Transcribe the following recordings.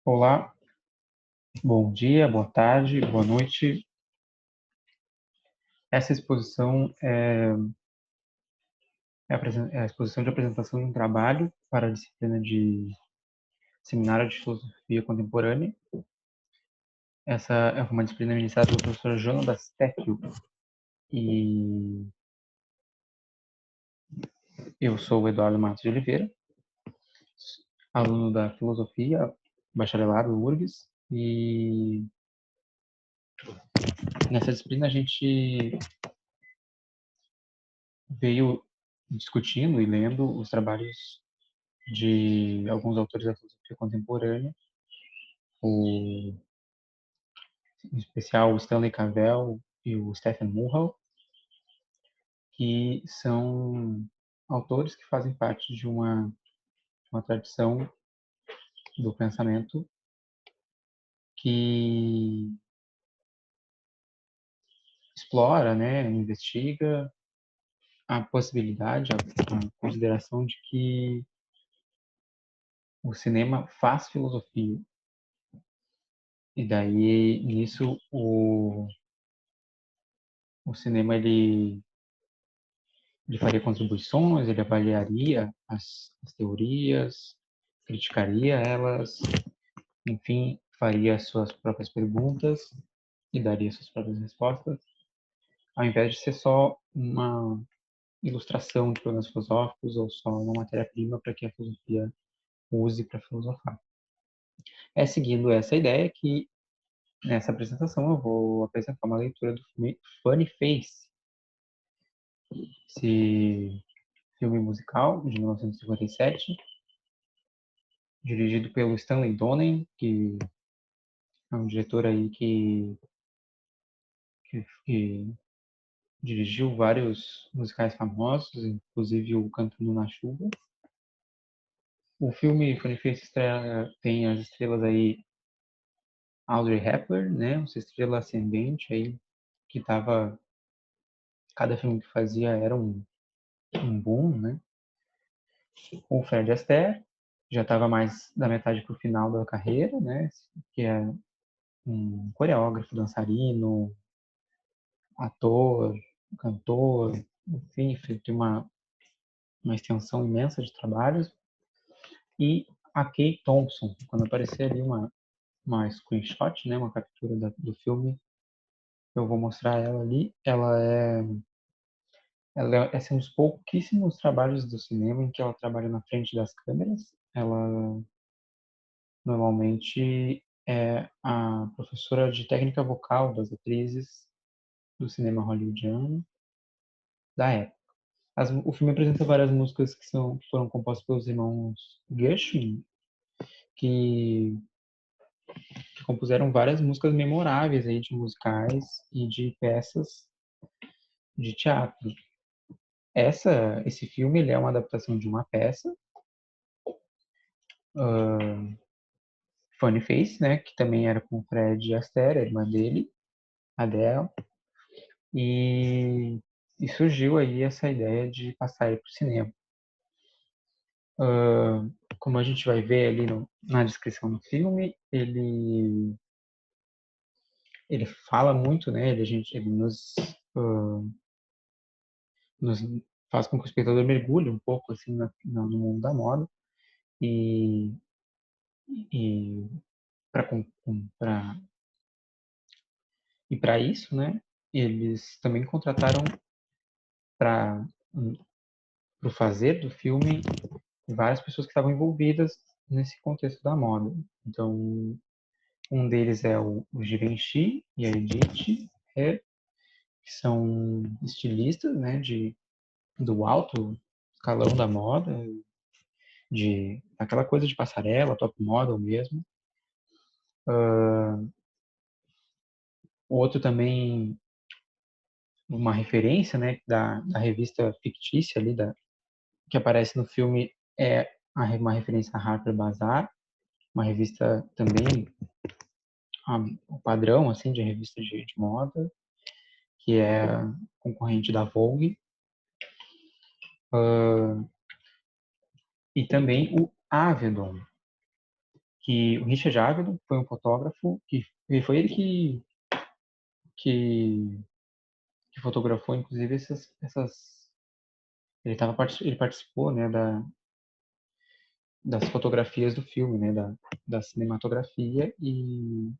Olá, bom dia, boa tarde, boa noite. Essa exposição é a exposição de apresentação de um trabalho para a disciplina de Seminário de Filosofia Contemporânea. Essa é uma disciplina ministrada pelo professor Jonas Tecchio e eu sou o Eduardo Matos de Oliveira, aluno da Filosofia, bacharelado URGS, e nessa disciplina a gente veio discutindo e lendo os trabalhos de alguns autores da filosofia contemporânea, em especial o Stanley Cavell e o Stephen Mulhall, que são autores que fazem parte de uma tradição do pensamento que explora, né, investiga a possibilidade, a consideração de que o cinema faz filosofia. E daí, nisso, o cinema ele faria contribuições, ele avaliaria as teorias, criticaria elas, enfim, faria suas próprias perguntas e daria suas próprias respostas, ao invés de ser só uma ilustração de problemas filosóficos ou só uma matéria-prima para que a filosofia use para filosofar. É seguindo essa ideia que, nessa apresentação, eu vou apresentar uma leitura do filme Funny Face, esse filme musical de 1957, dirigido pelo Stanley Donen, que é um diretor aí que dirigiu vários musicais famosos, inclusive o Cantando na Chuva. O filme Funny Face tem as estrelas aí Audrey Hepburn, né, essa estrela ascendente aí que tava cada filme que fazia era um boom, né? O Fred Astaire já estava mais da metade para o final da carreira, né? Que é um coreógrafo, dançarino, ator, cantor, enfim, tem uma extensão imensa de trabalhos. E a Kate Thompson, quando aparecer ali uma screenshot, né, uma captura do filme, eu vou mostrar ela ali. Ela é assim, um dos pouquíssimos trabalhos do cinema em que ela trabalha na frente das câmeras. Ela normalmente é a professora de técnica vocal das atrizes do cinema hollywoodiano da época. O filme apresenta várias músicas que foram compostas pelos irmãos Gershwin, que, que compuseram várias músicas memoráveis aí de musicais e de peças de teatro. Esse filme ele é uma adaptação de uma peça, Funny Face, né, que também era com Fred Astaire, a irmã dele, Adele, e, e surgiu aí essa ideia de passar ele para o cinema. Como a gente vai ver ali na descrição do filme, ele fala muito, né? Ele nos faz com que o espectador mergulhe um pouco assim no mundo da moda e, e para para isso, né? Eles também contrataram para o fazer do filme várias pessoas que estavam envolvidas nesse contexto da moda. Então, um deles é o Givenchy e a Edith, que são estilistas, né, do alto escalão da moda, de aquela coisa de passarela, top model mesmo. O outro também, uma referência, né, da revista fictícia ali, que aparece no filme, é uma referência a Harper Bazaar, uma revista também, o padrão, assim, de revista de moda, que é concorrente da Vogue. E também o Avedon, que o Richard Avedon foi um fotógrafo e foi ele que, que fotografou, inclusive, ele participou, né, das fotografias do filme, né, da cinematografia e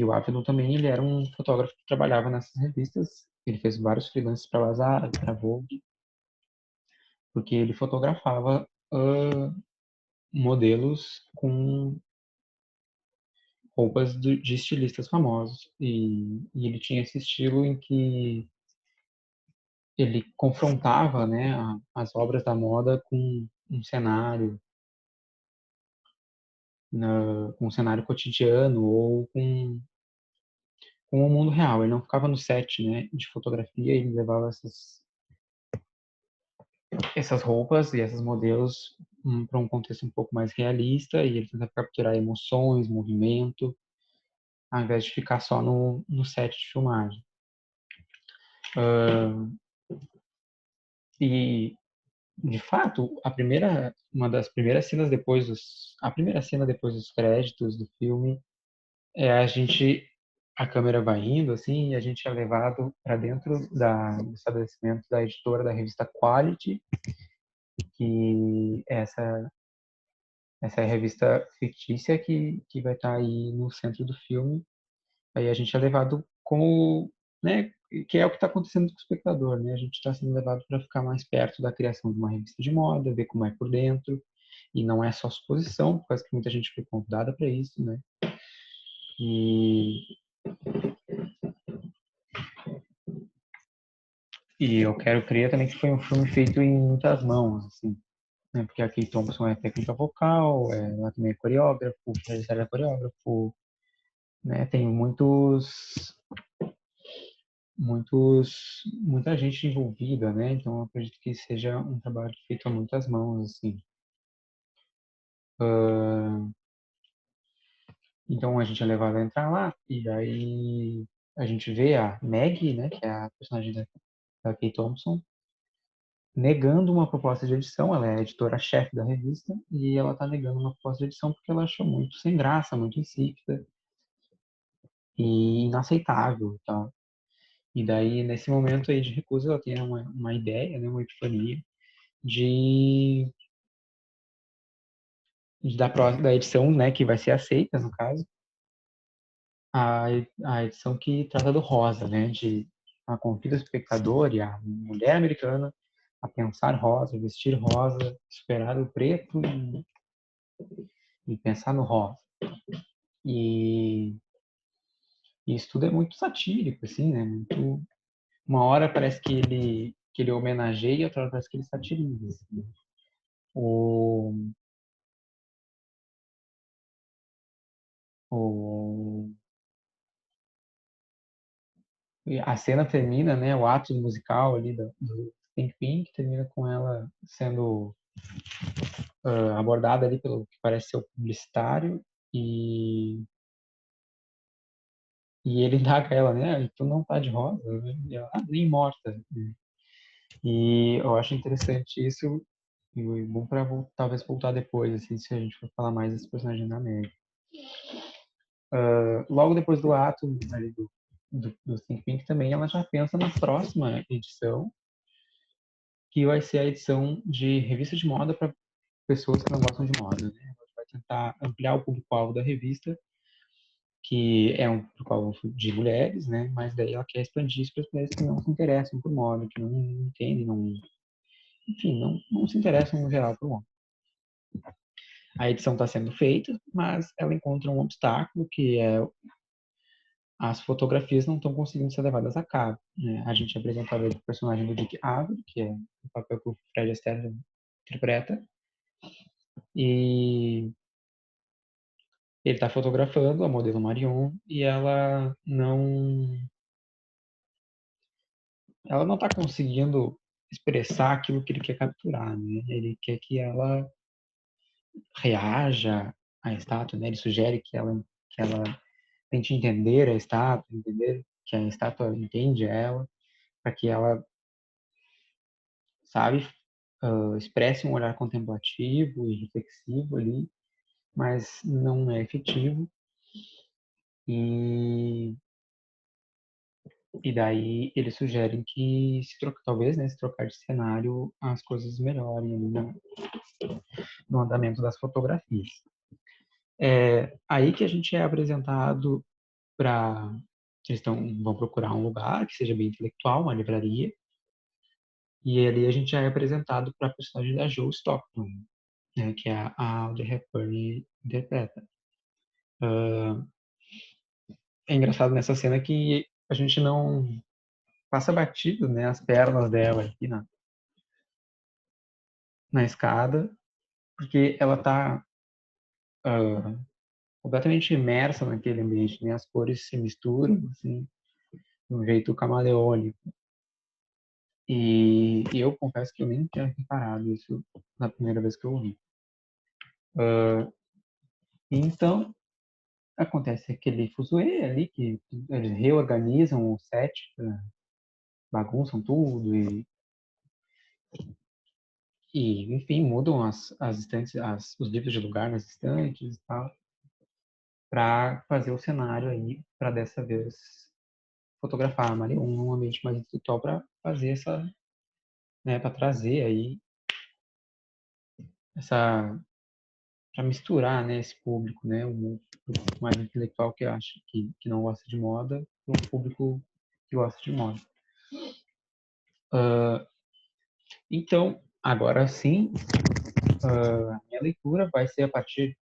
o Avedon também, ele era um fotógrafo que trabalhava nessas revistas. Ele fez vários freelances para Lazar, para Vogue, porque ele fotografava modelos com roupas de estilistas famosos. E ele tinha esse estilo em que ele confrontava, né, as obras da moda com um cenário, com um cenário cotidiano ou com o mundo real. Ele não ficava no set, né, de fotografia, ele levava essas roupas e esses modelos para um contexto um pouco mais realista e ele tentava capturar emoções, movimento, ao invés de ficar só no set de filmagem. E de fato, a primeira cena depois dos créditos do filme é a câmera vai indo assim e a gente é levado para dentro do estabelecimento da editora da revista Quality, que é essa é a revista fictícia que vai estar aí no centro do filme. Aí a gente é levado como, né, que é o que está acontecendo com o espectador, né? A gente está sendo levado para ficar mais perto da criação de uma revista de moda, ver como é por dentro, e não é só suposição, por causa que muita gente foi convidada para isso, né? E, e eu quero crer também que foi um filme feito em muitas mãos, assim, né? Porque a Kate Thompson é técnica vocal, ela também é coreógrafo, o Fred é coreógrafo, né? Tem muita gente envolvida, né? Então eu acredito que seja um trabalho feito a muitas mãos, assim. Então a gente é levado a entrar lá e aí a gente vê a Maggie, né, que é a personagem da Kate Thompson, negando uma proposta de edição. Ela é a editora-chefe da revista e ela está negando uma proposta de edição porque ela achou muito sem graça, muito insípida e inaceitável, tá? E daí nesse momento aí de recusa ela tem uma ideia, né, uma epifania de da edição, né, que vai ser aceita, no caso, a, a edição que trata do rosa, né, de a convida o espectador e a mulher americana a pensar rosa, vestir rosa, superar o preto e pensar no rosa. E, e isso tudo é muito satírico, assim, né, muito, uma hora parece que ele homenageia, outra hora parece que ele satiriza. Assim. O, o, a cena termina, né, o ato musical ali do Pink Pink termina com ela sendo abordada ali pelo que parece ser o publicitário e ele indaga ela, né, tu não tá de rosa, né? E ela, nem morta. E eu acho interessante isso e bom para talvez voltar depois, assim, se a gente for falar mais desse personagem da Meg. Logo depois do ato ali do Think Pink também, ela já pensa na próxima edição, que vai ser a edição de revista de moda para pessoas que não gostam de moda. Né? Ela vai tentar ampliar o público-alvo da revista, que é um público-alvo de mulheres, né? Mas daí ela quer expandir isso para as mulheres que não se interessam por moda, que não entendem, enfim, não se interessam no geral por moda. A edição está sendo feita, mas ela encontra um obstáculo que é as fotografias não estão conseguindo ser levadas a cabo. Né? A gente apresentava o personagem do Dick Avery, que é o papel que o Fred Astaire interpreta, e ele está fotografando a modelo Marion e ela não está conseguindo expressar aquilo que ele quer capturar, né? Ele quer que ela reaja à estátua, né? Ele sugere que ela tente entender a estátua, entender que a estátua entende ela, para que ela, sabe, expresse um olhar contemplativo e reflexivo ali mas não é efetivo. E, e daí eles sugerem que talvez, né, se trocar de cenário, as coisas melhorem ali no andamento das fotografias. É aí que a gente é apresentado para eles vão procurar um lugar que seja bem intelectual, uma livraria, e ali a gente já é apresentado para a personagem da Joe Stockton, né, que é a Audrey Hepburn interpreta. É engraçado nessa cena que a gente não passa batido, né, as pernas dela aqui na escada, porque ela está completamente imersa naquele ambiente, né, as cores se misturam, assim, de um jeito camaleônico. E eu confesso que eu nem tinha reparado isso na primeira vez que eu ouvi. Então, acontece aquele fuzuê ali, que eles reorganizam o set, bagunçam tudo enfim, mudam as estantes, os livros de lugar nas estantes e tal, para fazer o cenário aí, para dessa vez fotografar a Marion num ambiente mais intelectual para fazer né, para trazer aí essa para misturar, né, esse público, né, o público mais intelectual que acha que não gosta de moda, com o público que gosta de moda. Então, agora sim, a minha leitura vai ser a partir,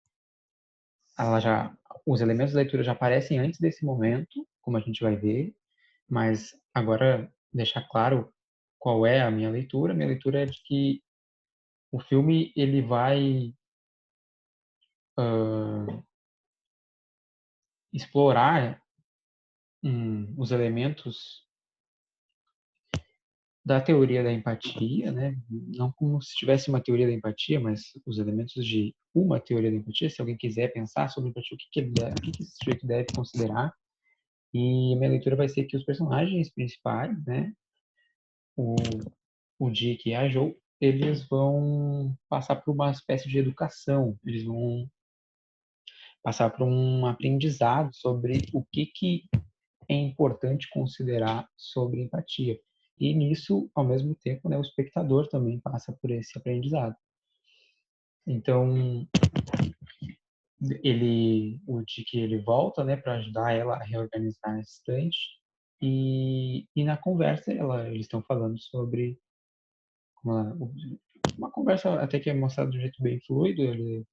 ela já, os elementos da leitura já aparecem antes desse momento, como a gente vai ver, mas agora deixar claro qual é a minha leitura. Minha leitura é de que o filme ele vai explorar os elementos da teoria da empatia, né? Não como se tivesse uma teoria da empatia, mas os elementos de uma teoria da empatia. Se alguém quiser pensar sobre empatia, o que esse sujeito deve considerar. E a minha leitura vai ser que os personagens principais, né? O, o Dick e a Joe, eles vão passar por uma espécie de educação. Eles vão passar por um aprendizado sobre o que é importante considerar sobre empatia. E nisso, ao mesmo tempo, né, o espectador também passa por esse aprendizado. Então, o Dick ele volta, né, para ajudar ela a reorganizar a estante. E na conversa, eles estão falando sobre uma, uma conversa até que é mostrada de um jeito bem fluido. Eles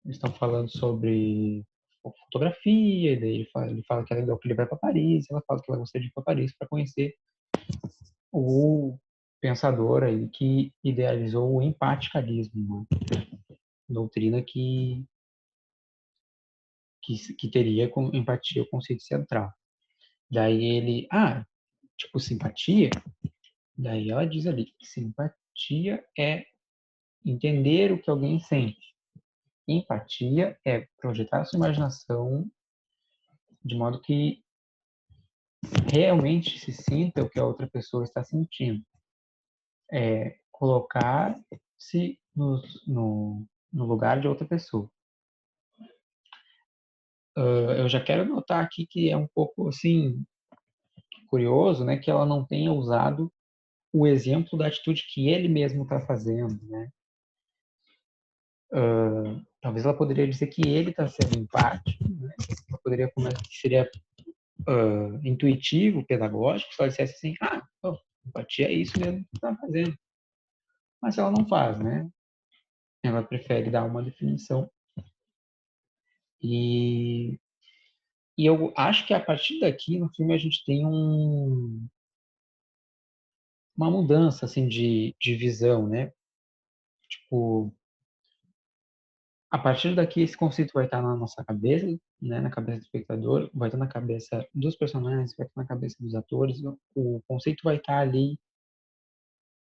estão falando sobre fotografia, e daí ele fala que é legal que ele vai para Paris, ela fala que ela gostaria de ir para Paris para conhecer o pensador aí que idealizou o empaticalismo, né? Doutrina que teria com empatia o conceito central. Daí tipo, simpatia, daí ela diz ali que simpatia é entender o que alguém sente. Empatia é projetar a sua imaginação de modo que realmente se sinta o que a outra pessoa está sentindo. É colocar-se no lugar de outra pessoa. Eu já quero notar aqui que é um pouco assim curioso, né, que ela não tenha usado o exemplo da atitude que ele mesmo está fazendo, né? Talvez ela poderia dizer que ele está sendo empático, né? Ela poderia começar que seria intuitivo, pedagógico, se ela dissesse assim, empatia é isso mesmo que está fazendo, mas ela não faz, né? Ela prefere dar uma definição e eu acho que a partir daqui no filme a gente tem uma mudança assim de visão, né? Tipo, a partir daqui esse conceito vai estar na nossa cabeça, né, na cabeça do espectador, vai estar na cabeça dos personagens, vai estar na cabeça dos atores, o conceito vai estar ali.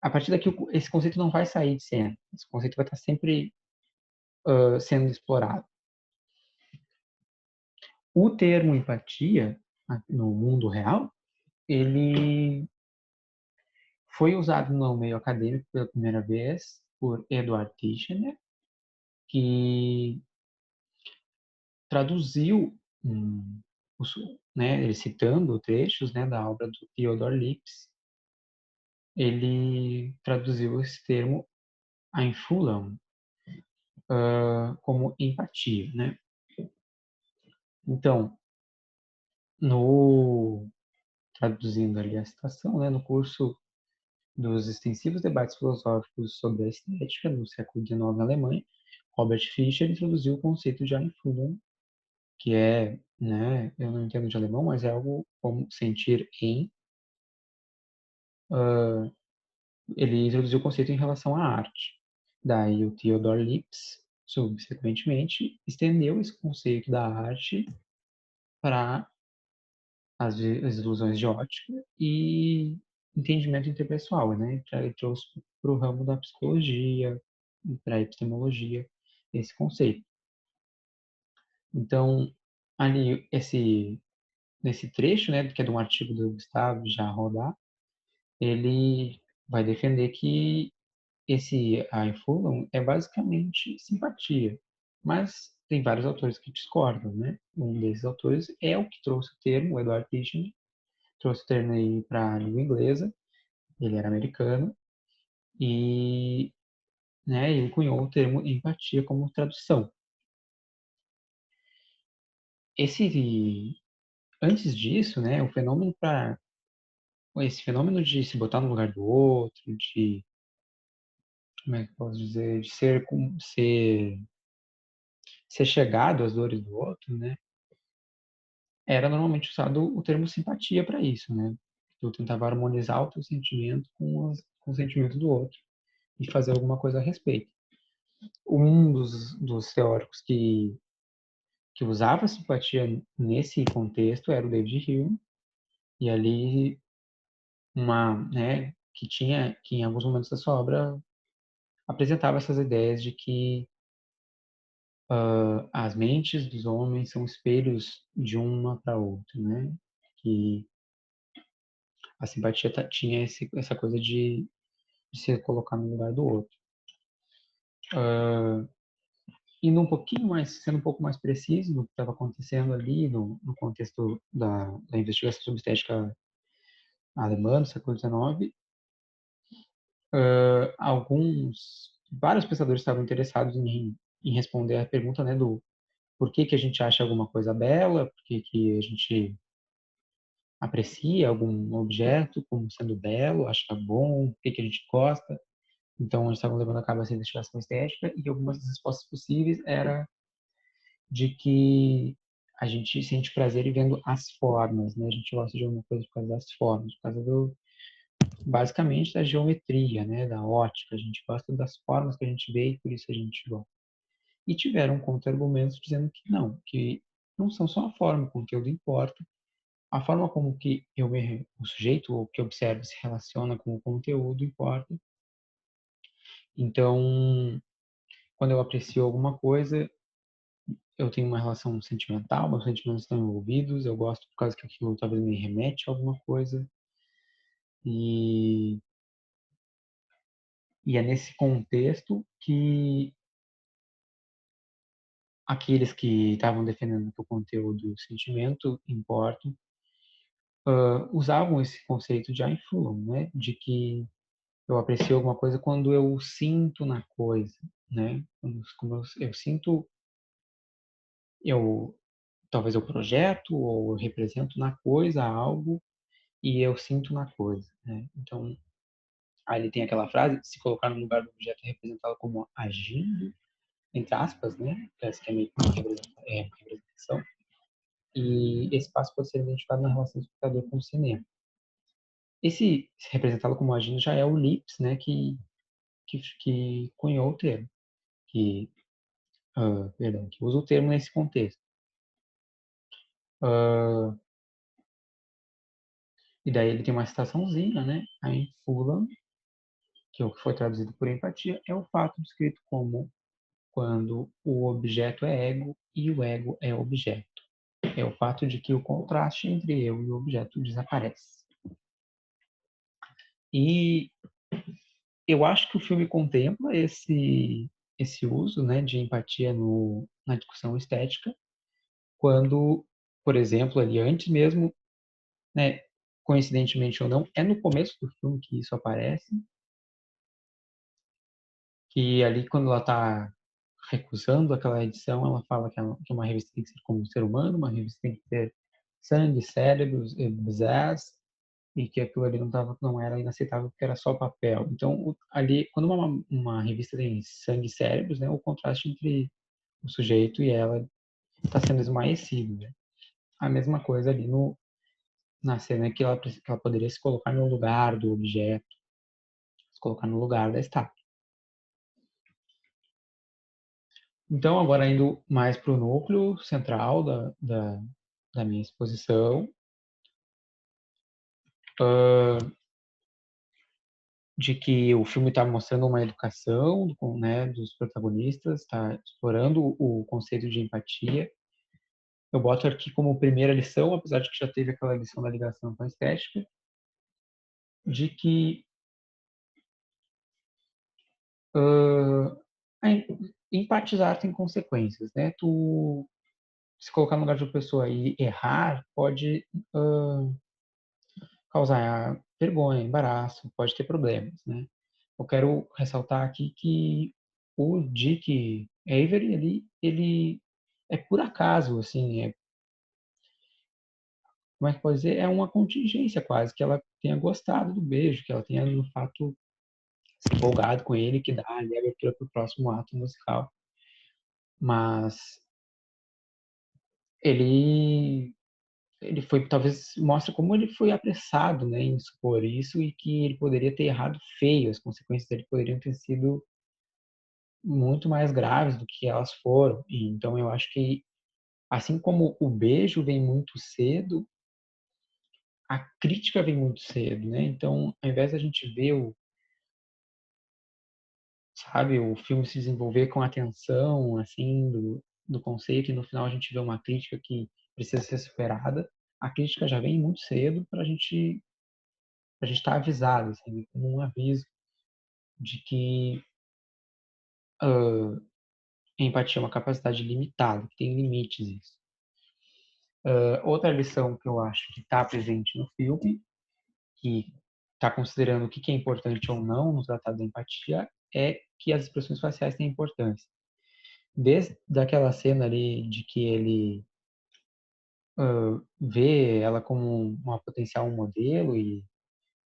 A partir daqui esse conceito não vai sair de cena, esse conceito vai estar sempre sendo explorado. O termo empatia no mundo real, ele foi usado no meio acadêmico pela primeira vez por Edward Tishner, que traduziu, né, ele citando trechos, né, da obra do Theodor Lipps, ele traduziu esse termo Einfühlung como empatia, né? Então, no traduzindo ali a citação, né, no curso dos extensivos debates filosóficos sobre a estética no século XIX na Alemanha, Robert Fischer introduziu o conceito de Einfühlung, que é, né, eu não entendo de alemão, mas é algo como sentir em. Ele introduziu o conceito em relação à arte. Daí o Theodor Lipps, subsequentemente, estendeu esse conceito da arte para as ilusões de ótica e entendimento interpessoal, né? Ele trouxe para o ramo da psicologia, para a epistemologia, esse conceito. Então, ali, nesse trecho, né, que é de um artigo do Gustavo Jarrodá, ele vai defender que esse Einfühlung é basicamente simpatia, mas tem vários autores que discordam, né? Um desses autores é o que trouxe o termo, o Edward Tishman, trouxe o termo aí para a língua inglesa, ele era americano, e né, ele cunhou o termo empatia como tradução. Antes disso, né, esse fenômeno de se botar no lugar do outro, de, como é que eu posso dizer, de ser chegado às dores do outro, né, era normalmente usado o termo simpatia para isso, né? Tu tentava harmonizar o teu sentimento com o sentimento do outro e fazer alguma coisa a respeito. Um dos teóricos que usava simpatia nesse contexto era o David Hume, e ali né, que em alguns momentos da sua obra apresentava essas ideias de que as mentes dos homens são espelhos de uma para outra, né? Que a simpatia tinha essa coisa de se colocar no lugar do outro. Sendo um pouco mais preciso no que estava acontecendo ali no contexto da investigação sobre estética alemã do século XIX, vários pensadores estavam interessados em responder à pergunta, né, do por que que a gente acha alguma coisa bela, por que que a gente aprecia algum objeto como sendo belo, acha bom, por que que a gente gosta. Então, eles estavam levando a cabo essa investigação estética e algumas das respostas possíveis era de que a gente sente prazer em vendo as formas, né? A gente gosta de alguma coisa por causa das formas, por causa basicamente da geometria, né? Da ótica. A gente gosta das formas que a gente vê e por isso a gente gosta. E tiveram contra-argumentos dizendo que não são só a forma, o conteúdo importa. A forma como que o sujeito ou que observa se relaciona com o conteúdo importa. Então, quando eu aprecio alguma coisa, eu tenho uma relação sentimental, meus sentimentos estão envolvidos, eu gosto por causa que aquilo talvez me remete a alguma coisa. E, e é nesse contexto que aqueles que estavam defendendo que o conteúdo e o sentimento importam, usavam esse conceito de Einfühlung, né? De que eu aprecio alguma coisa quando eu sinto na coisa, né? Quando eu sinto, eu talvez eu projeto ou eu represento na coisa algo e eu sinto na coisa, né? Então, aí ele tem aquela frase, se colocar no lugar do objeto e representá-lo como agindo, entre aspas, né? Parece que é meio que uma representação. E esse passo pode ser identificado na relação do espectador com o cinema. Esse representá-lo como agindo já é o Lipps, né? Que cunhou o termo, que usa o termo nesse contexto. E daí ele tem uma citaçãozinha, né? Aí Fulham, que é o que foi traduzido por empatia, é o fato descrito como quando o objeto é ego e o ego é objeto. É o fato de que o contraste entre eu e o objeto desaparece. E eu acho que o filme contempla esse uso, né, de empatia na discussão estética, quando, por exemplo, ali antes mesmo, né, coincidentemente ou não, é no começo do filme que isso aparece, que ali quando ela está recusando aquela edição, ela fala que uma revista tem que ser como um ser humano, uma revista tem que ter sangue, cérebros, bzás, e que aquilo ali não era inaceitável porque era só papel. Então, ali, quando uma revista tem sangue e cérebros, né, o contraste entre o sujeito e ela está sendo esmaecido, né? A mesma coisa ali na cena que ela poderia se colocar no lugar do objeto, se colocar no lugar da estátua. Então, agora indo mais para o núcleo central da minha exposição, de que o filme está mostrando uma educação, né, dos protagonistas, está explorando o conceito de empatia. Eu boto aqui como primeira lição, apesar de que já teve aquela lição da ligação com a estética, de que uh, empatizar tem consequências, né? Tu se colocar no lugar de uma pessoa e errar pode causar vergonha, embaraço, pode ter problemas, né? Eu quero ressaltar aqui que o Dick Avery, ele é por acaso, assim, como é que pode dizer? É uma contingência quase, que ela tenha gostado do beijo, que ela tenha, no fato, se empolgado com ele, que dá ali a abertura para o próximo ato musical. Mas ele ele foi, talvez, mostra como ele foi apressado, né, em expor isso e que ele poderia ter errado feio, as consequências dele poderiam ter sido muito mais graves do que elas foram. E, então eu acho que, assim como o beijo vem muito cedo, a crítica vem muito cedo, né? Então, ao invés da gente ver sabe, o filme se desenvolver com atenção, assim, do conceito, e no final a gente vê uma crítica que precisa ser superada, a crítica já vem muito cedo para a gente estar avisado, assim, como um aviso de que empatia é uma capacidade limitada, que tem limites isso. Outra lição que eu acho que está presente no filme, que está considerando o que é importante ou não no tratado da empatia, é que as expressões faciais têm importância. Desde aquela cena ali de que ele vê ela como uma potencial modelo e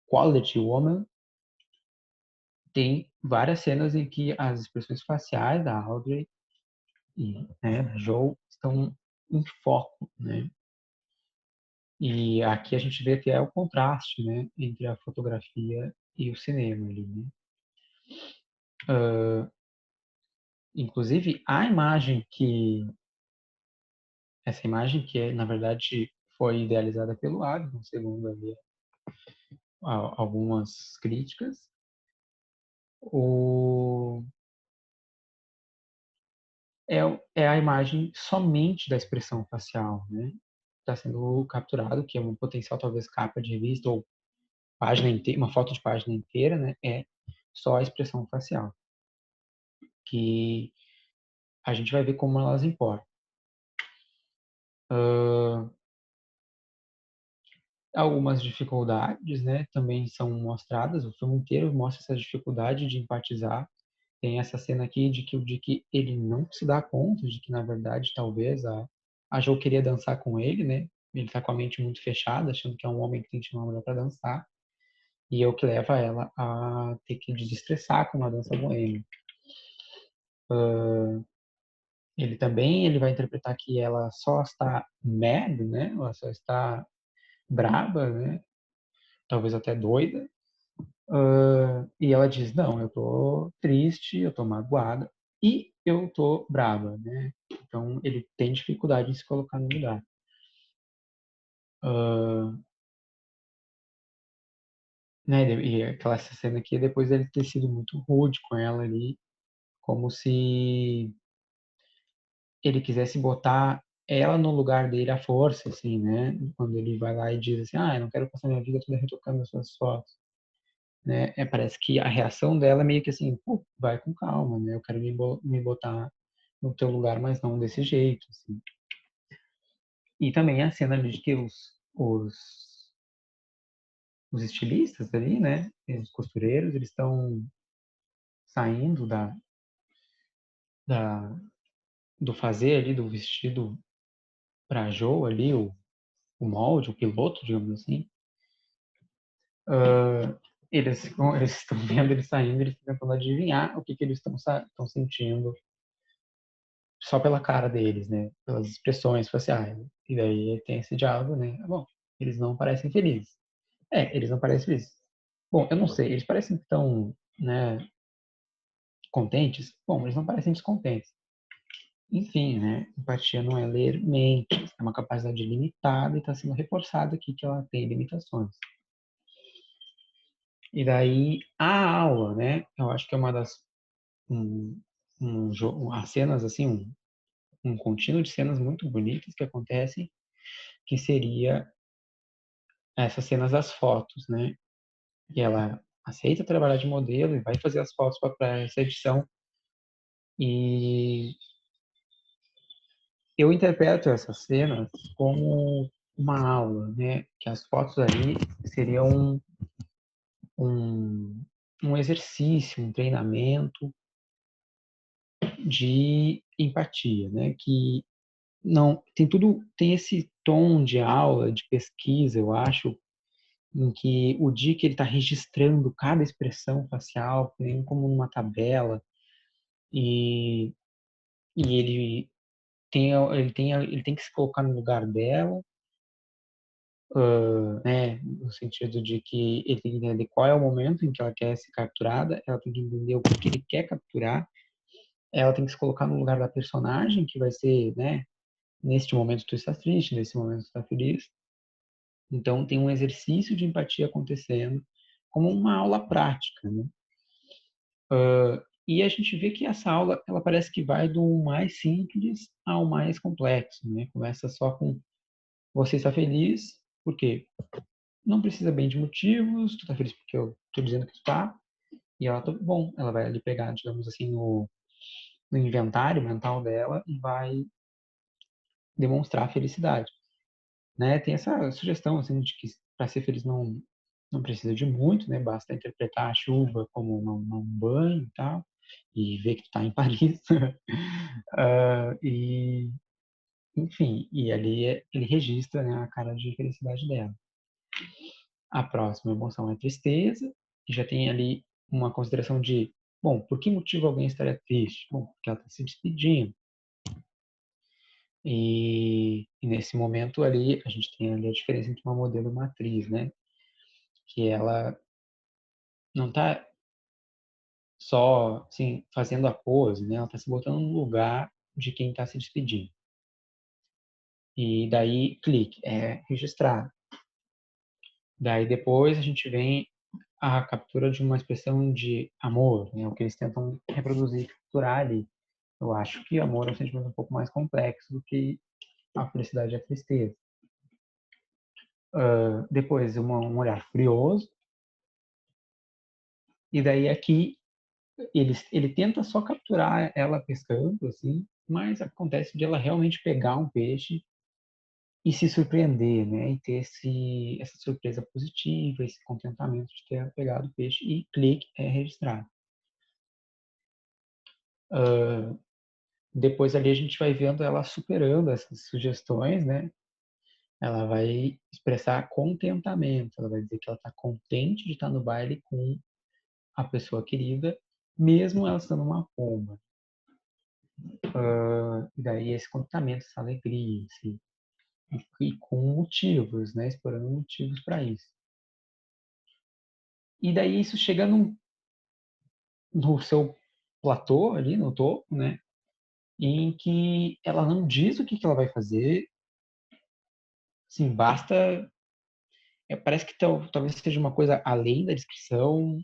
quality woman, tem várias cenas em que as expressões faciais da Audrey e, né, da Joe estão em foco, né? E aqui a gente vê que é o contraste, né, entre a fotografia e o cinema ali, né? Inclusive, a imagem que essa imagem que na verdade foi idealizada pelo Adam, segundo ali algumas críticas, o é, é a imagem somente da expressão facial, né? Está sendo capturado, que é um potencial talvez capa de revista ou página inteira, uma foto de página inteira, né? É só a expressão facial, que a gente vai ver como elas importam. Algumas dificuldades, né, também são mostradas. O filme inteiro mostra essa dificuldade de empatizar. Tem essa cena aqui de que ele não se dá conta de que, na verdade, talvez a Jo queria dançar com ele, né? Ele está com a mente muito fechada, achando que é um homem que tem que chamar uma mulher para dançar. E é o que leva ela a ter que desestressar com uma dança boêmia. Ele vai interpretar que ela só está mad, né? Ela só está braba, né? Talvez até doida. E ela diz, não, eu tô triste, eu tô magoada e eu tô brava, né? Então ele tem dificuldade em se colocar no lugar. Né? E aquela cena aqui, depois ele ter sido muito rude com ela ali, como se ele quisesse botar ela no lugar dele à força, assim, né? Quando ele vai lá e diz assim, eu não quero passar minha vida toda retocando as suas fotos, né? Parece que a reação dela é meio que assim, pô, vai com calma, né? Eu quero me botar no teu lugar, mas não desse jeito, assim. E também a cena ali de que os estilistas ali, né, os costureiros, eles estão saindo da, do fazer ali do vestido para Jo ali, o molde, o piloto, digamos assim. Eles estão vendo eles saindo, eles estão tentando adivinhar o que eles estão sentindo só pela cara deles, né? Pelas expressões faciais. E daí tem esse diálogo, né? Bom, eles não parecem felizes. Eles não parecem felizes. Bom, eu não sei, eles parecem que estão, né, contentes. Bom, eles não parecem descontentes. Enfim, né? Empatia não é ler mentes, é uma capacidade limitada e está sendo reforçado aqui que ela tem limitações. E daí a aula, né? Eu acho que é uma das as cenas assim, um contínuo de cenas muito bonitas que acontecem, que seria essas cenas das fotos, né? E ela aceita trabalhar de modelo e vai fazer as fotos para essa edição. E eu interpreto essas cenas como uma aula, né? Que as fotos ali seriam um, um exercício, um treinamento de empatia, né? Que não tem tudo, tem esse tom de aula, de pesquisa, eu acho, em que o Dick ele está registrando cada expressão facial, nem como numa tabela, e, e ele tem que se colocar no lugar dela, né, no sentido de que ele tem que entender qual é o momento em que ela quer ser capturada, ela tem que entender o que ele quer capturar, ela tem que se colocar no lugar da personagem, que vai ser, né, neste momento tu está triste, nesse momento tu está feliz. Então tem um exercício de empatia acontecendo como uma aula prática, né? E a gente vê que essa aula, ela parece que vai do mais simples ao mais complexo, né? Começa só com você está feliz, por quê? Não precisa bem de motivos, tu tá feliz porque eu tô dizendo que tu tá, e ela tá bom, ela vai ali pegar, digamos assim, no inventário mental dela e vai demonstrar felicidade, né? Tem essa sugestão, assim, de que para ser feliz não precisa de muito, né? Basta interpretar a chuva como um banho e tal, e ver que tu tá em Paris. E, enfim, e ali ele registra, né, a cara de felicidade dela. A próxima emoção é tristeza, e já tem ali uma consideração de, bom, por que motivo alguém estaria triste? Bom, porque ela está se despedindo. E nesse momento ali, a gente tem ali a diferença entre uma modelo e uma atriz, né? Que ela não está só, assim, fazendo a pose, né? Ela está se botando no lugar de quem está se despedindo. E daí, clique, registrar. Daí depois a gente vem a captura de uma expressão de amor, né? O que eles tentam reproduzir, capturar ali. Eu acho que amor é um sentimento um pouco mais complexo do que a felicidade e a tristeza. Depois, um olhar furioso. E daí aqui ele tenta só capturar ela pescando, assim, mas acontece de ela realmente pegar um peixe e se surpreender, né? E ter essa surpresa positiva, esse contentamento de ter pegado o peixe e clique, registrado. Depois ali a gente vai vendo ela superando essas sugestões, né? Ela vai expressar contentamento, ela vai dizer que ela está contente de estar no baile com a pessoa querida, mesmo ela sendo uma pomba. E daí esse contentamento, essa alegria, e com motivos, né? Explorando motivos para isso. E daí isso chega no seu platô ali, no topo, né? Em que ela não diz o que ela vai fazer, assim, basta. Parece que talvez seja uma coisa além da descrição,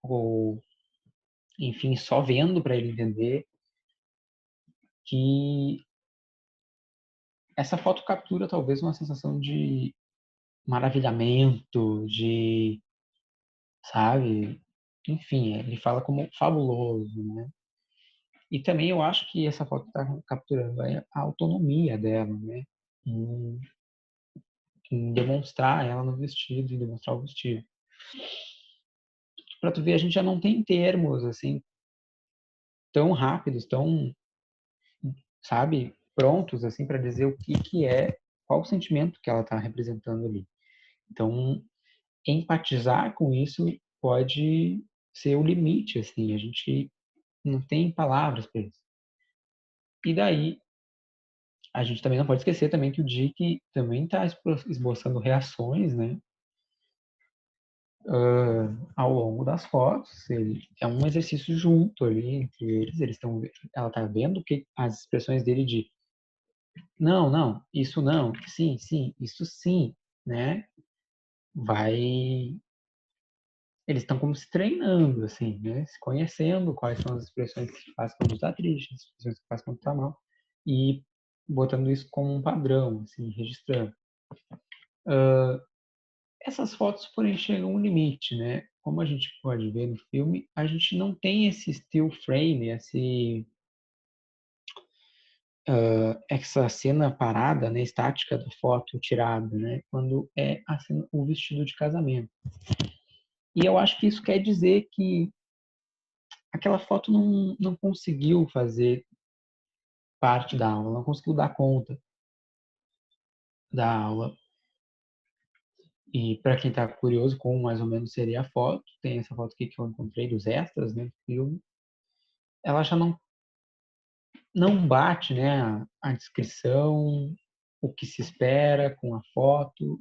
ou, enfim, só vendo para ele entender que essa foto captura talvez uma sensação de maravilhamento, de, sabe? Enfim, ele fala como fabuloso, né? E também eu acho que essa foto está capturando a autonomia dela, né? em, em demonstrar ela no vestido, em demonstrar o vestido. Para tu ver, a gente já não tem termos assim tão rápidos, tão, sabe, prontos assim para dizer o que é, qual o sentimento que ela está representando ali. Então, empatizar com isso pode ser o limite, assim, a gente não tem palavras para isso. E daí, a gente também não pode esquecer também que o Dick também está esboçando reações, né, ao longo das fotos. É um exercício junto ali entre eles. Ela está vendo que as expressões dele de não, não, isso não, sim, sim, isso sim, né? Vai, eles estão como se treinando, assim, né? Se conhecendo quais são as expressões que se faz quando está triste, as expressões que se faz quando está mal, e botando isso como um padrão, assim, registrando. Essas fotos, porém, chegam a um limite, né? Como a gente pode ver no filme, a gente não tem esse still frame, essa cena parada, né, estática da foto tirada, né? Quando é o vestido de casamento. E eu acho que isso quer dizer que aquela foto não conseguiu fazer parte da aula, não conseguiu dar conta da aula. E para quem está curioso como mais ou menos seria a foto, tem essa foto aqui que eu encontrei dos extras, né, do filme. Ela já não bate, né, a descrição, o que se espera com a foto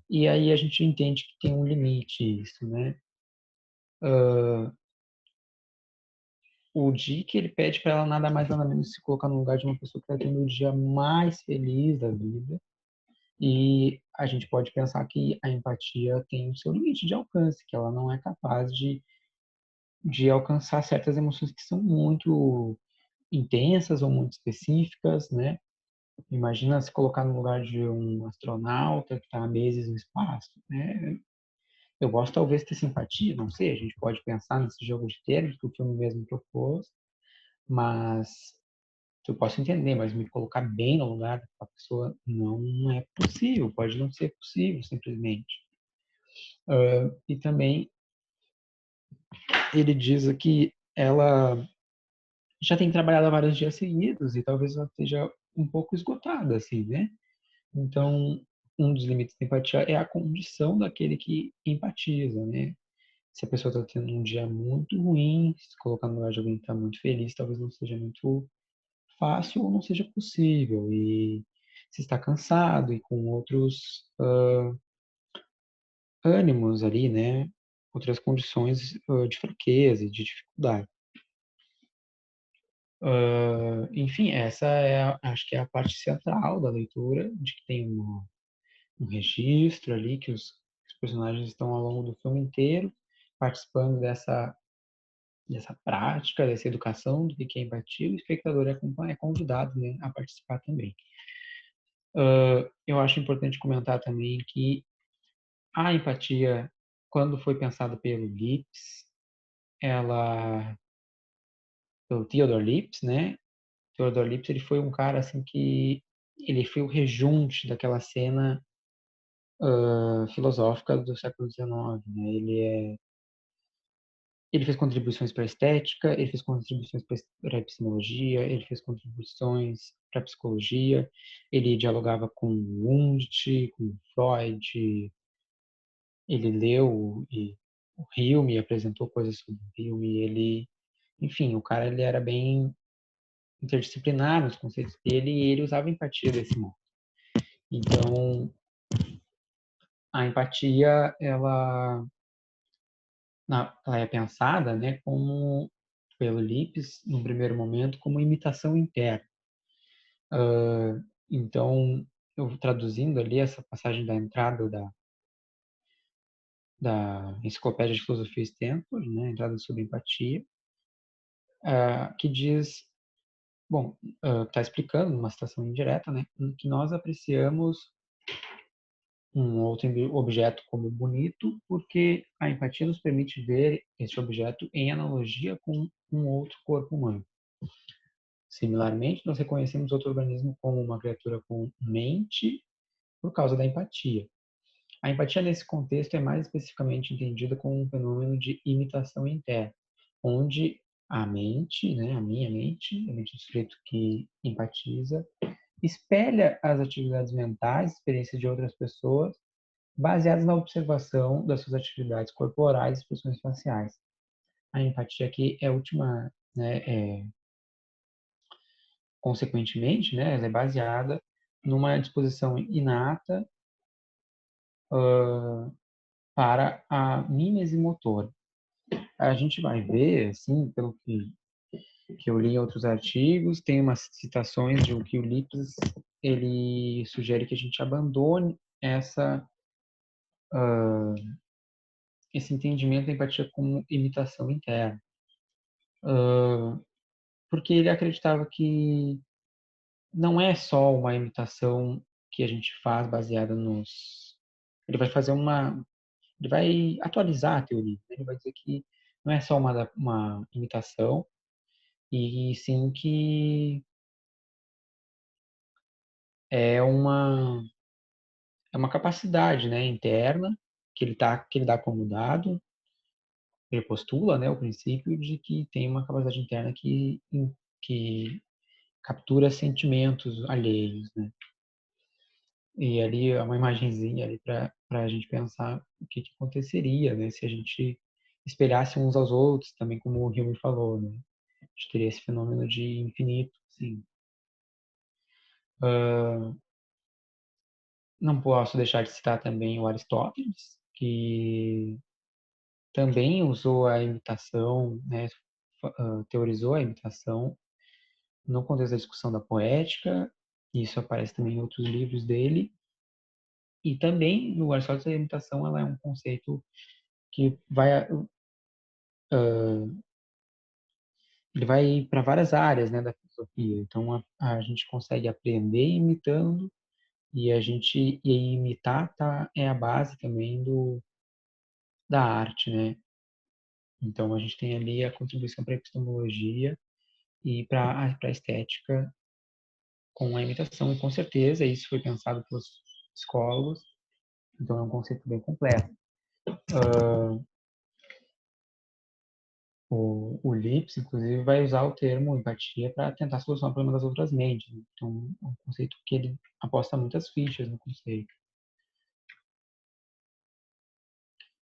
e aí a gente entende que tem um limite isso, né? O Dick, ele pede para ela nada mais nada menos se colocar no lugar de uma pessoa que está tendo o dia mais feliz da vida. E a gente pode pensar que a empatia tem o seu limite de alcance, que ela não é capaz de alcançar certas emoções que são muito intensas ou muito específicas, né? Imagina se colocar no lugar de um astronauta que está há meses no espaço, né? Eu gosto talvez de ter simpatia, não sei, a gente pode pensar nesse jogo de termos que o filme mesmo propôs, mas eu posso entender, mas me colocar bem no lugar da pessoa não é possível, pode não ser possível, simplesmente. E também ele diz que ela já tem trabalhado há vários dias seguidos e talvez ela esteja um pouco esgotada, assim, né? Então, um dos limites da empatia é a condição daquele que empatiza, né? Se a pessoa está tendo um dia muito ruim, se colocar no lugar de alguém que está muito feliz, talvez não seja muito fácil ou não seja possível. E se está cansado e com outros ânimos ali, né? Outras condições de fraqueza e de dificuldade. Enfim, essa acho que é a parte central da leitura, de que tem um registro ali, que os personagens estão ao longo do filme inteiro participando dessa prática, dessa educação do que é empatia, o espectador é convidado, né, a participar também. Eu acho importante comentar também que a empatia, quando foi pensada pelo Lipps, pelo Theodore Lipps, né? Theodore Lipps, ele foi um cara assim que ele foi o rejunte daquela cena filosófica do século XIX, né? Ele fez contribuições para a estética, ele fez contribuições para a epistemologia, ele fez contribuições para a psicologia, ele dialogava com Wundt, com Freud, ele leu o Hume, apresentou coisas sobre o Hume, enfim, o cara ele era bem interdisciplinar nos conceitos dele e ele usava empatia desse modo. Então, a empatia, ela é pensada, né, como pelo Lipps, no primeiro momento, como imitação interna. Então, eu traduzindo ali essa passagem da entrada da Enciclopédia de Filosofia Stanford, né, entrada sobre empatia, que diz, bom, está explicando, numa citação indireta, né, que nós apreciamos um outro objeto como bonito, porque a empatia nos permite ver esse objeto em analogia com um outro corpo humano. Similarmente, nós reconhecemos outro organismo como uma criatura com mente por causa da empatia. A empatia, nesse contexto, é mais especificamente entendida como um fenômeno de imitação interna, onde a mente, né, a minha mente, a mente do sujeito que empatiza, espelha as atividades mentais, experiências de outras pessoas, baseadas na observação das suas atividades corporais e expressões faciais. A empatia aqui é a última, né, consequentemente, né, ela é baseada numa disposição inata para a mímese motora. A gente vai ver, assim, pelo que eu li em outros artigos, tem umas citações de que o Lipps ele sugere que a gente abandone esse entendimento da empatia como imitação interna, porque ele acreditava que não é só uma imitação que a gente faz baseada nos. Ele vai fazer uma. Ele vai atualizar a teoria. Né? Ele vai dizer que não é só uma imitação, e sim que é uma, é uma capacidade, né, interna que ele dá como dado, ele postula, né, o princípio de que tem uma capacidade interna que captura sentimentos alheios, né? E ali é uma imagenzinha ali para a gente pensar o que aconteceria, né, se a gente espelhasse uns aos outros, também como o Hume falou, né? A gente teria esse fenômeno de infinito, sim. Não posso deixar de citar também o Aristóteles, que também usou a imitação, né, teorizou a imitação no contexto da discussão da poética, isso aparece também em outros livros dele, e também no Aristóteles a imitação ela é um conceito que ele vai para várias áreas, né, da filosofia. Então a gente consegue aprender imitando e imitar é a base também da arte, né? Então a gente tem ali a contribuição para a epistemologia e para a estética com a imitação, e com certeza isso foi pensado pelos psicólogos, então é um conceito bem completo. O Lips, inclusive, vai usar o termo empatia para tentar solucionar o problema das outras mentes. Então, é um conceito que ele aposta muitas fichas no conceito.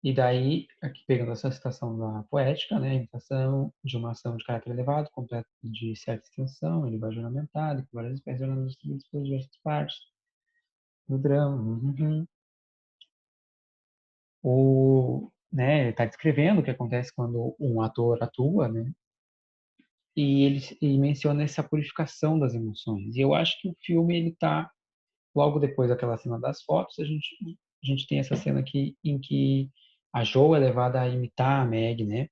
E daí, aqui pegando essa citação da poética, né, a imitação de uma ação de caráter elevado, completa de certa extensão, em linguagem ornamentada, com várias espécies ornamentais por diversas partes do drama. Né, está descrevendo o que acontece quando um ator atua, né, e ele menciona essa purificação das emoções. E eu acho que o filme ele está logo depois daquela cena das fotos, a gente tem essa cena aqui em que a Jo é levada a imitar a Meg, né,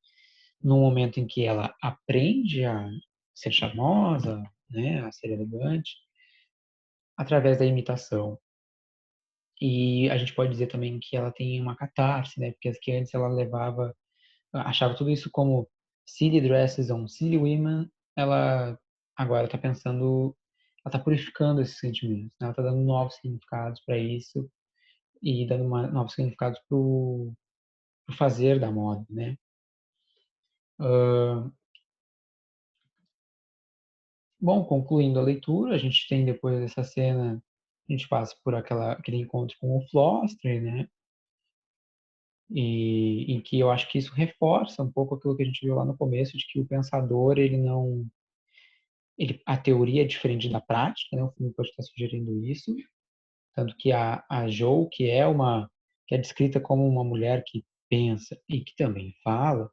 no momento em que ela aprende a ser charmosa, né, a ser elegante, através da imitação. E a gente pode dizer também que ela tem uma catarse, né, porque que antes ela achava tudo isso como silly dresses on silly women, ela agora está pensando, ela está purificando esses sentimentos, né? Ela está dando novos significados para isso e dando novos significados para o fazer da moda, né? Bom, concluindo a leitura, a gente tem depois dessa cena, a gente passa por aquele encontro com o Flostre, né? E em que eu acho que isso reforça um pouco aquilo que a gente viu lá no começo, de que o pensador, ele não a teoria é diferente da prática, né? O filme pode estar sugerindo isso, tanto que a Jo, que é descrita como uma mulher que pensa e que também fala,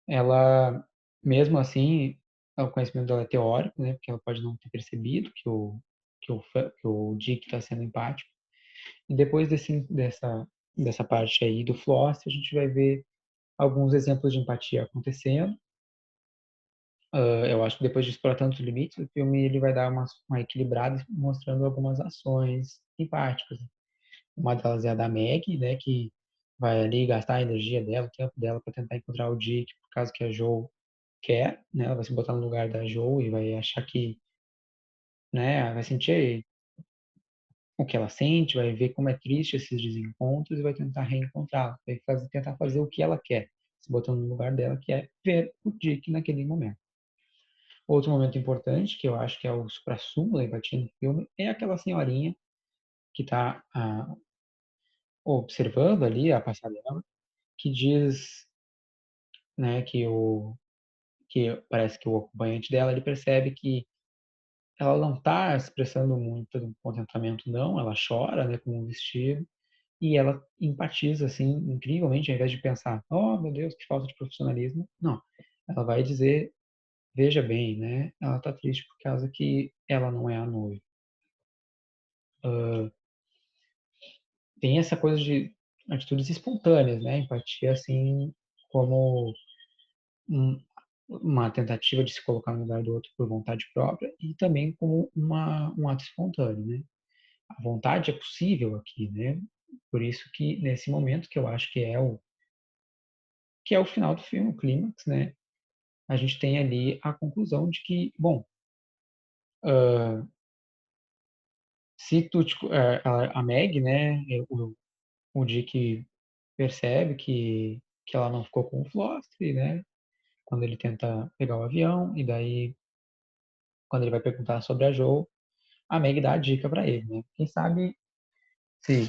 ela, mesmo assim, o conhecimento dela é teórico, né? Porque ela pode não ter percebido que o Dick está sendo empático. E depois dessa parte aí do Floss, a gente vai ver alguns exemplos de empatia acontecendo. Eu acho que depois de explorar tantos limites, o filme ele vai dar uma equilibrada mostrando algumas ações empáticas. Uma delas é a da Meg, né, que vai ali gastar a energia dela, o tempo dela para tentar encontrar o Dick, por causa que a Jo quer, né? Ela vai se botar no lugar da Joe e vai achar que, né? Vai sentir o que ela sente, vai ver como é triste esses desencontros e vai tentar reencontrá-la, tentar fazer o que ela quer, se botando no lugar dela, que é ver o Dick naquele momento. Outro momento importante, que eu acho que é o suprassumo da empatia no filme, é aquela senhorinha que está observando ali a passarela, que diz, né, que parece que o acompanhante dela, ele percebe que ela não está expressando muito contentamento, não, ela chora, né, com o vestido, e ela empatiza, assim, incrivelmente, ao invés de pensar, oh, meu Deus, que falta de profissionalismo, não. Ela vai dizer, veja bem, né, ela está triste por causa que ela não é a noiva. Tem essa coisa de atitudes espontâneas, né, empatia, assim, como um, uma tentativa de se colocar no lugar do outro por vontade própria e também como um ato espontâneo, né. A vontade é possível aqui, né, por isso que nesse momento que eu acho que é o final do filme, o clímax, né, a gente tem ali a conclusão de que, bom, se tu, a Meg, né, o Dick percebe que ela não ficou com o Flostre, né, quando ele tenta pegar o avião, e daí, quando ele vai perguntar sobre a Joe, a Meg dá a dica para ele, né, quem sabe se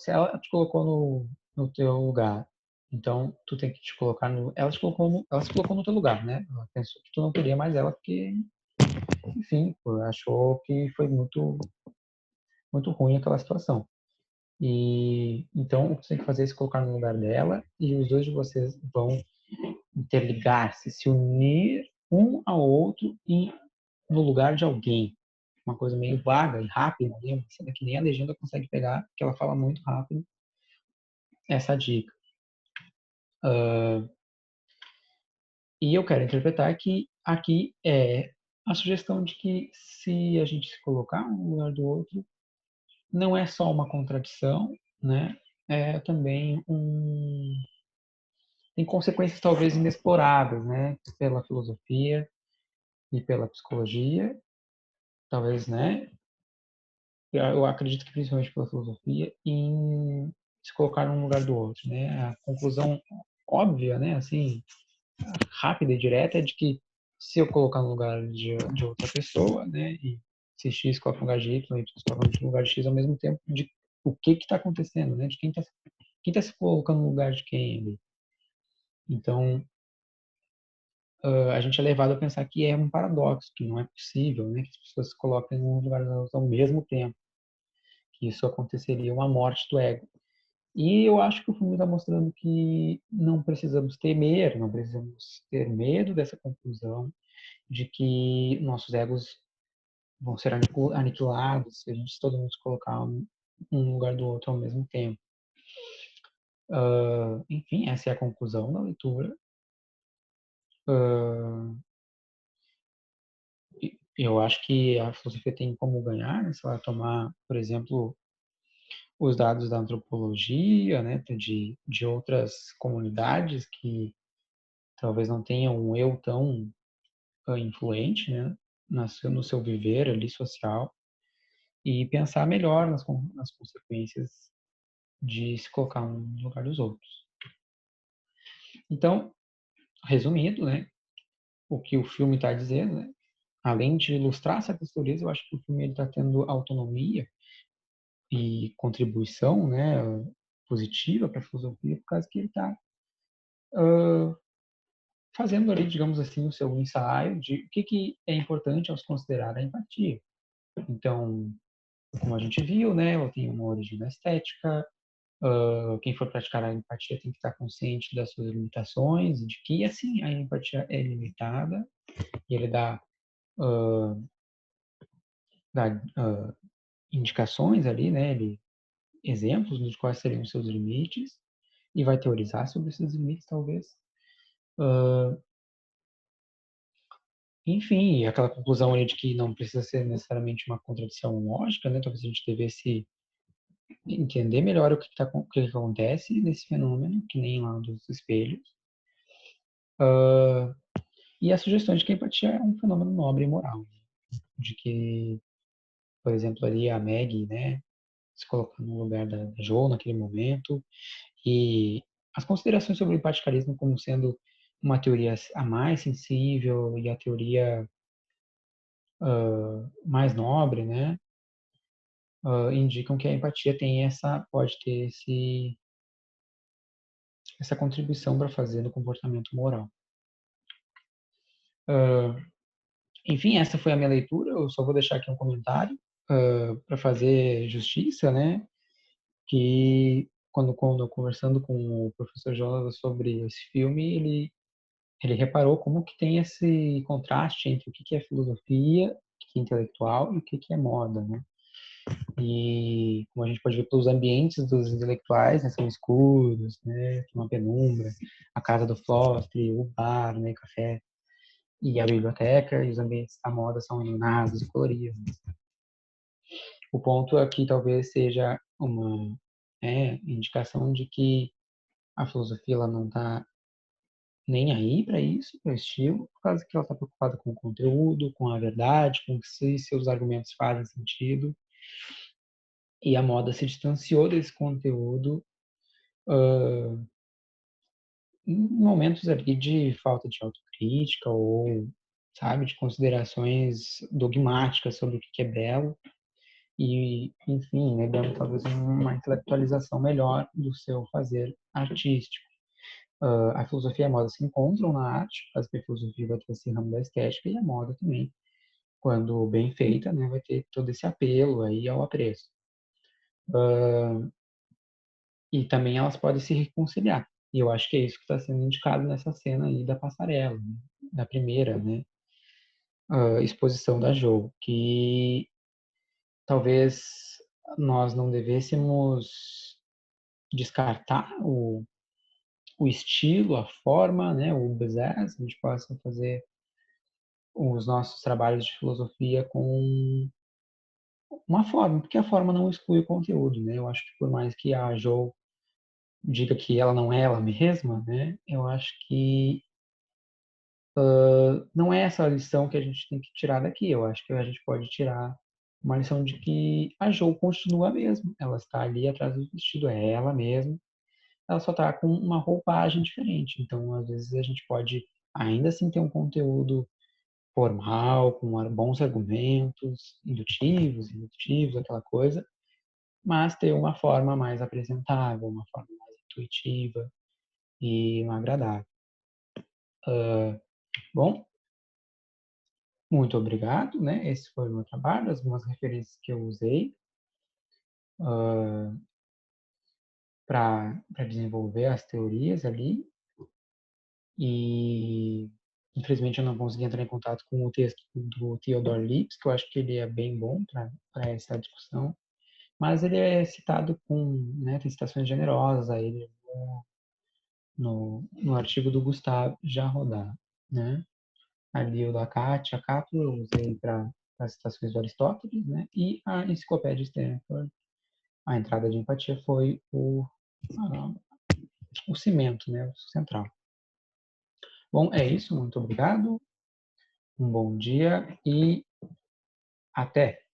ela te colocou no teu lugar, então tu tem que te colocar no, ela se colocou no teu lugar, né, ela pensou que tu não queria mais ela porque, enfim, achou que foi muito ruim aquela situação. E então o que você tem que fazer é se colocar no lugar dela e os dois de vocês vão interligar-se, se unir um ao outro e no lugar de alguém. Uma coisa meio vaga e rápida, né? Uma cena que nem a legenda consegue pegar, porque ela fala muito rápido essa dica. E eu quero interpretar que aqui é a sugestão de que se a gente se colocar um no lugar do outro, não é só uma contradição, né? É também tem consequências talvez inexploráveis, né? Pela filosofia e pela psicologia, talvez, né? Eu acredito que principalmente pela filosofia, em se colocar um lugar do outro, né? A conclusão óbvia, né? Assim, rápida e direta é de que se eu colocar no lugar de outra pessoa, né? E se X coloca no lugar de Y, Y coloca no lugar de X ao mesmo tempo, de o que está acontecendo, né? De quem tá se colocando no lugar de quem ali. Então, a gente é levado a pensar que é um paradoxo, que não é possível, né? Que as pessoas se coloquem num lugar ao mesmo tempo, que isso aconteceria uma morte do ego. E eu acho que o filme está mostrando que não precisamos temer, não precisamos ter medo dessa conclusão de que nossos egos vão ser aniquilados se a gente todo mundo se colocar um lugar do outro ao mesmo tempo. Enfim, essa é a conclusão da leitura. Eu acho que a filosofia tem como ganhar, né, se ela tomar, por exemplo, os dados da antropologia, né, de outras comunidades que talvez não tenham um eu tão influente, né, no seu viver ali social, e pensar melhor nas consequências de se colocar um no lugar dos outros. Então, resumindo, né, o que o filme está dizendo, né, além de ilustrar certas teorias, eu acho que o filme está tendo autonomia e contribuição, né, positiva para a filosofia, por causa que ele está fazendo ali, digamos assim, o seu ensaio de o que é importante ao se considerar a empatia. Então, como a gente viu, né, ela tem uma origem na estética. Quem for praticar a empatia tem que estar consciente das suas limitações, de que, assim, a empatia é limitada, e ele dá indicações ali, né, exemplos dos quais seriam os seus limites, e vai teorizar sobre esses limites, talvez. Enfim, aquela conclusão ali de que não precisa ser necessariamente uma contradição lógica, né? Talvez a gente devesse entender melhor o que acontece nesse fenômeno, que nem lá dos espelhos. E a sugestão de que a empatia é um fenômeno nobre e moral, né? De que, por exemplo, ali a Maggie, né, se colocar no lugar da Jo naquele momento, e as considerações sobre o empaticalismo como sendo uma teoria a mais sensível e a teoria mais nobre, né, indicam que a empatia pode ter essa contribuição para fazer no comportamento moral. Enfim, essa foi a minha leitura. Eu só vou deixar aqui um comentário para fazer justiça, né? Que quando conversando com o professor Jonas sobre esse filme, ele reparou como que tem esse contraste entre o que é filosofia, o que é intelectual e o que é moda, né? E como a gente pode ver pelos ambientes dos intelectuais, né, são escuros, né, tem uma penumbra, a casa do Flostre, o bar, né, café e a biblioteca, e os ambientes da moda são iluminados e coloridos. O ponto aqui talvez seja uma indicação de que a filosofia ela não está nem aí para isso, para o estilo, por causa que ela está preocupada com o conteúdo, com a verdade, com se seus argumentos fazem sentido. E a moda se distanciou desse conteúdo em momentos ali de falta de autocrítica ou, sabe, de considerações dogmáticas sobre o que é belo e, enfim, negando talvez uma intelectualização melhor do seu fazer artístico. A filosofia e a moda se encontram na arte, mas a filosofia vai ter esse ramo da estética e a moda também, quando bem feita, né, vai ter todo esse apelo aí ao apreço. E também elas podem se reconciliar. E eu acho que é isso que está sendo indicado nessa cena aí da passarela, né? Da primeira, né, exposição da Jo, que talvez nós não devêssemos descartar o estilo, a forma, né, o bzaz, a gente possa fazer os nossos trabalhos de filosofia com uma forma, porque a forma não exclui o conteúdo, né? Eu acho que por mais que a Jo diga que ela não é ela mesma, né? Eu acho que não é essa a lição que a gente tem que tirar daqui. Eu acho que a gente pode tirar uma lição de que a Jo continua a mesma. Ela está ali atrás do vestido, é ela mesma. Ela só está com uma roupagem diferente. Então, às vezes, a gente pode ainda assim ter um conteúdo formal, com bons argumentos, indutivos, aquela coisa, mas ter uma forma mais apresentável, uma forma mais intuitiva e agradável. Bom, muito obrigado, né? Esse foi o meu trabalho, algumas referências que eu usei para desenvolver as teorias ali. E infelizmente eu não consegui entrar em contato com o texto do Theodor Lipps, que eu acho que ele é bem bom para essa discussão, mas ele é citado né, tem citações generosas a ele no artigo do Gustavo Jarrodá, né? Ali o da Kátia Capro eu usei para as citações do Aristóteles, né? E a Enciclopédia Stanford, a entrada de empatia foi o cimento, né? O central. Bom, é isso. Muito obrigado. Um bom dia e até!